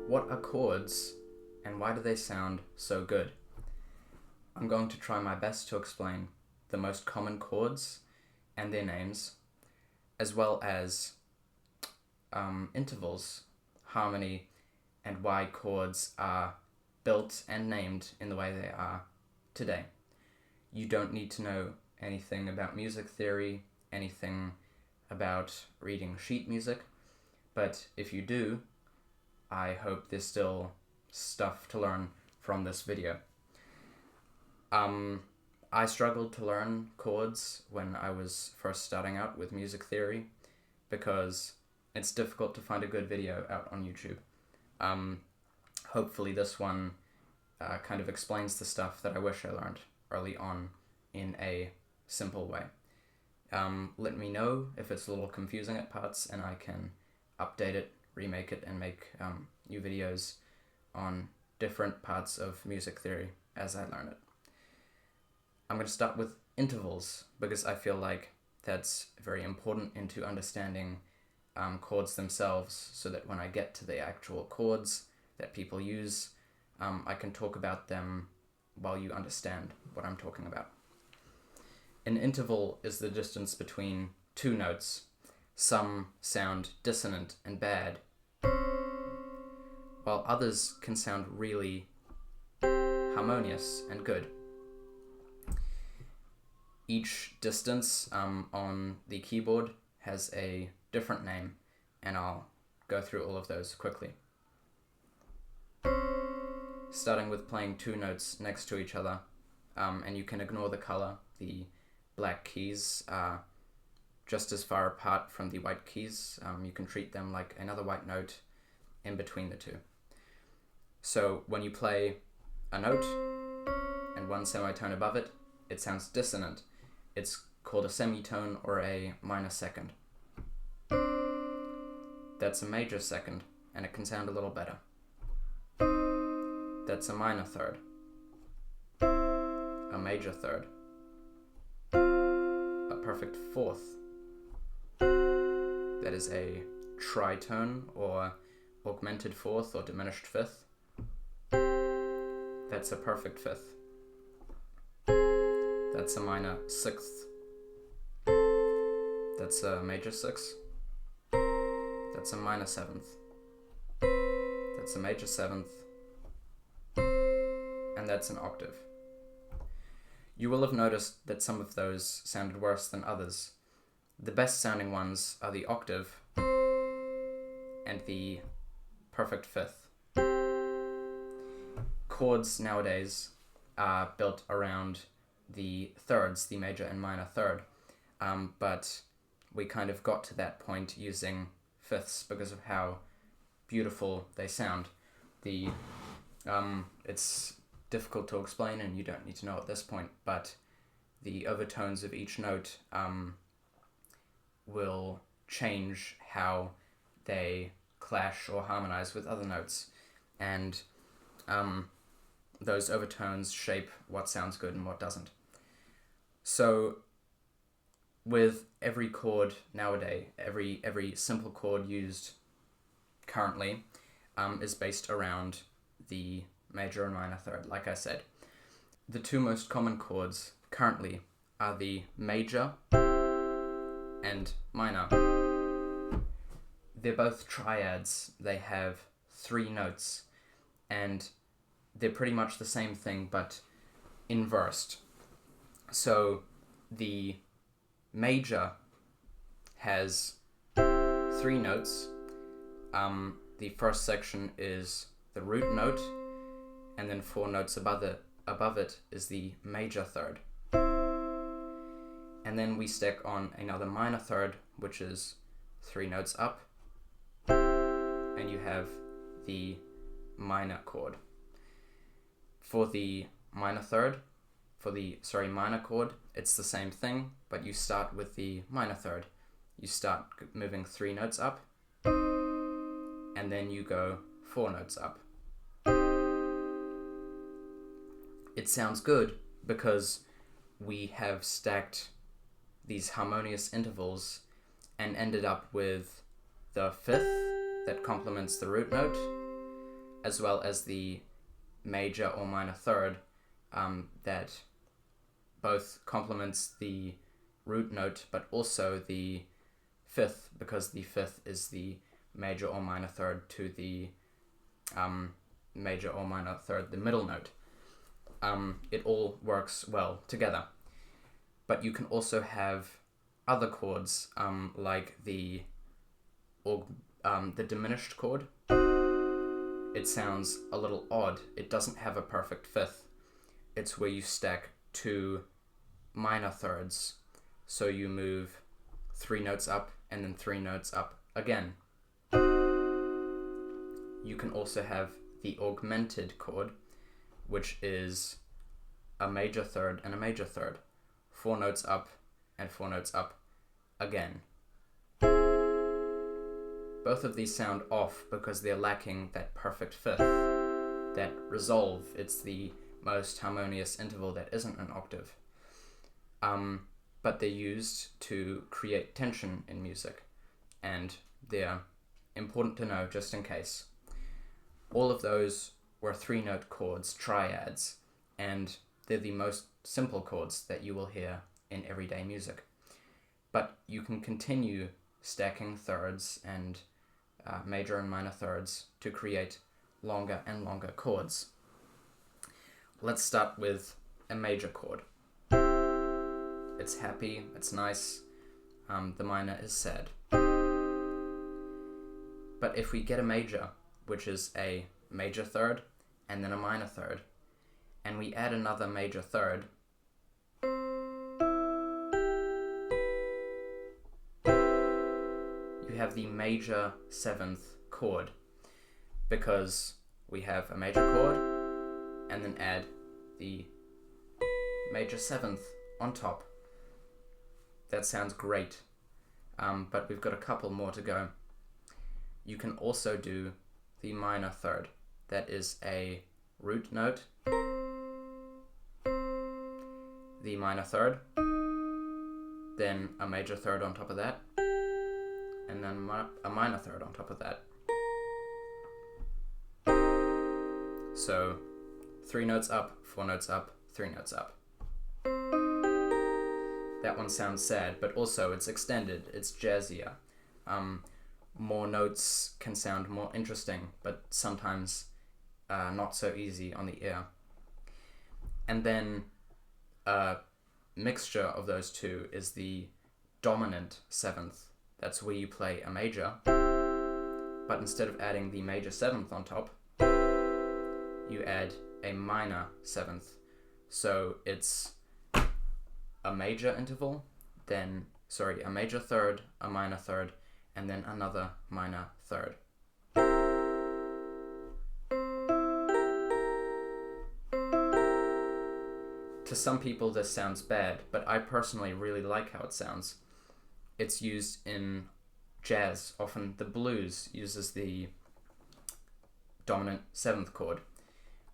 What are chords, and why do they sound so good? I'm going to try my best to explain the most common chords and their names, as well as intervals, harmony, and why chords are built and named in the way they are today. You don't need to know anything about music theory, anything about reading sheet music, but if you do, I hope there's still stuff to learn from this video. I struggled to learn chords when I was first starting out with music theory because it's difficult to find a good video out on YouTube. Hopefully this one kind of explains the stuff that I wish I learned early on in a simple way. Let me know if it's a little confusing at parts and I can update it, remake it, and make new videos on different parts of music theory as I learn it. I'm going to start with intervals because I feel like that's very important into understanding chords themselves, so that when I get to the actual chords that people use, I can talk about them while you understand what I'm talking about. An interval is the distance between two notes. Some sound dissonant and bad, while others can sound really harmonious and good. Each distance on the keyboard has a different name, and I'll go through all of those quickly. Starting with playing two notes next to each other, and you can ignore the color. The black keys are just as far apart from the white keys. You can treat them like another white note in between the two. So when you play a note and one semitone above it, it sounds dissonant. It's called a semitone or a minor second. That's a major second, and it can sound a little better. That's a minor third, a major third, a perfect fourth. That is a tritone or augmented fourth or diminished fifth. That's a perfect fifth. That's a minor sixth. That's a major sixth. That's a minor seventh. That's a major seventh. And that's an octave. You will have noticed that some of those sounded worse than others. The best sounding ones are the octave and the perfect fifth. Chords nowadays are built around the thirds, the major and minor third, but we kind of got to that point using fifths because of how beautiful they sound. It's difficult to explain and you don't need to know at this point, but the overtones of each note will change how they clash or harmonize with other notes, and those overtones shape what sounds good and what doesn't. So with every chord nowadays, every simple chord used currently is based around the major and minor third, like I said. The two most common chords currently are the major and minor. They're both triads. They have three notes, and they're pretty much the same thing, but inversed. So the major has three notes. The first section is the root note, and then four notes above it is the major third. And then we stick on another minor third, which is three notes up, and you have the minor chord. For the minor chord, it's the same thing, but you start with the minor third. You start moving three notes up, and then you go four notes up. It sounds good because we have stacked these harmonious intervals and ended up with the fifth that complements the root note, as well as the major or minor third, that both complements the root note, but also the fifth, because the fifth is the major or minor third to the major or minor third, the middle note. It all works well together. But you can also have other chords, like the diminished chord. It sounds a little odd. It doesn't have a perfect fifth. It's where you stack two minor thirds. So you move 3 notes up and then 3 notes up again. You can also have the augmented chord, which is a major third and a major third. 4 notes up and 4 notes up again. Both of these sound off because they're lacking that perfect fifth, that resolve. It's the most harmonious interval that isn't an octave. But they're used to create tension in music, and they're important to know just in case. All of those were 3-note chords, triads, and they're the most simple chords that you will hear in everyday music. But you can continue stacking thirds and major and minor thirds to create longer and longer chords. Let's start with a major chord. It's happy, it's nice, the minor is sad. But if we get a major, which is a major third and then a minor third, and we add another major third, you have the major 7th chord, because we have a major chord and then add the major 7th on top. That sounds great, but we've got a couple more to go. You can also do the minor third. That is a root note, the minor third, then a major third on top of that, and then a minor third on top of that. So 3 notes up, 4 notes up, 3 notes up. That one sounds sad, but also it's extended, it's jazzier. More notes can sound more interesting, but sometimes not so easy on the ear. And then a mixture of those two is the dominant 7th. That's where you play a major, but instead of adding the major 7th on top, you add a minor 7th. So it's a major interval, then, a major third, a minor third, and then another minor third. To some people this sounds bad, but I personally really like how it sounds. It's used in jazz. Often the blues uses the dominant 7th chord.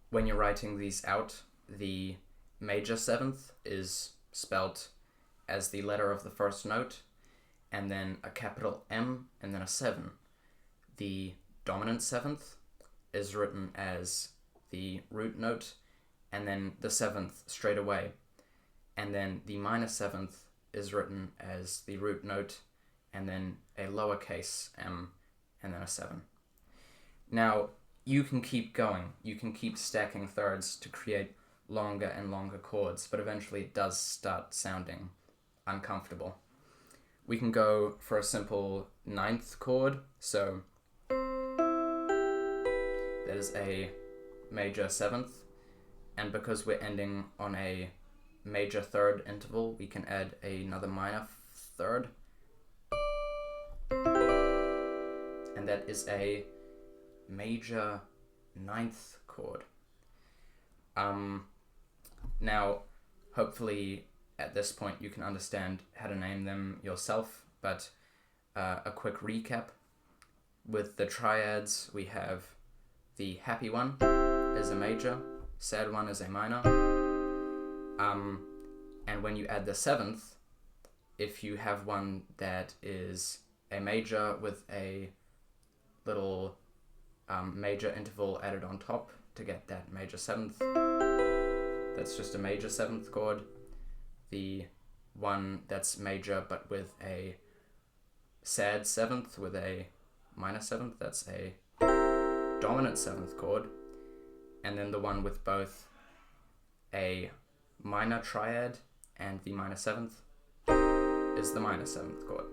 When you're writing these out, the major 7th is spelt as the letter of the first note, and then a capital M, and then a 7. The dominant 7th is written as the root note, and then the 7th straight away. And then the minor 7th is written as the root note, and then a lowercase m, and then a 7. Now, you can keep going. You can keep stacking thirds to create longer and longer chords, but eventually it does start sounding uncomfortable. We can go for a simple 9th chord, so that is a major 7th, and because we're ending on a major third interval, we can add another minor third, and that is a major 9th chord. Now, hopefully at this point you can understand how to name them yourself, but a quick recap. With the triads, we have the happy one is a major, sad one is a minor, and when you add the 7th, if you have one that is a major with a little major interval added on top to get that major seventh. That's just a major seventh chord. The one that's major but with a sad seventh with a minor seventh, that's a dominant seventh chord. And then the one with both a minor triad and the minor seventh is the minor seventh chord.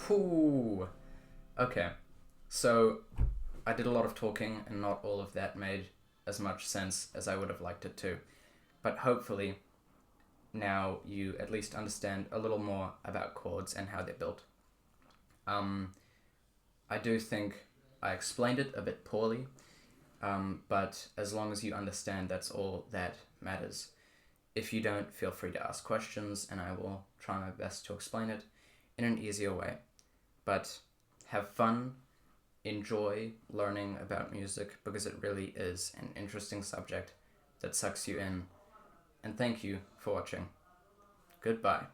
Whew. Okay, so I did a lot of talking and not all of that made as much sense as I would have liked it to, but hopefully now you at least understand a little more about chords and how they're built. I do think I explained it a bit poorly, but as long as you understand, that's all that matters. If you don't, feel free to ask questions and I will try my best to explain it in an easier way. But have fun, enjoy learning about music because it really is an interesting subject that sucks you in. And thank you for watching. Goodbye.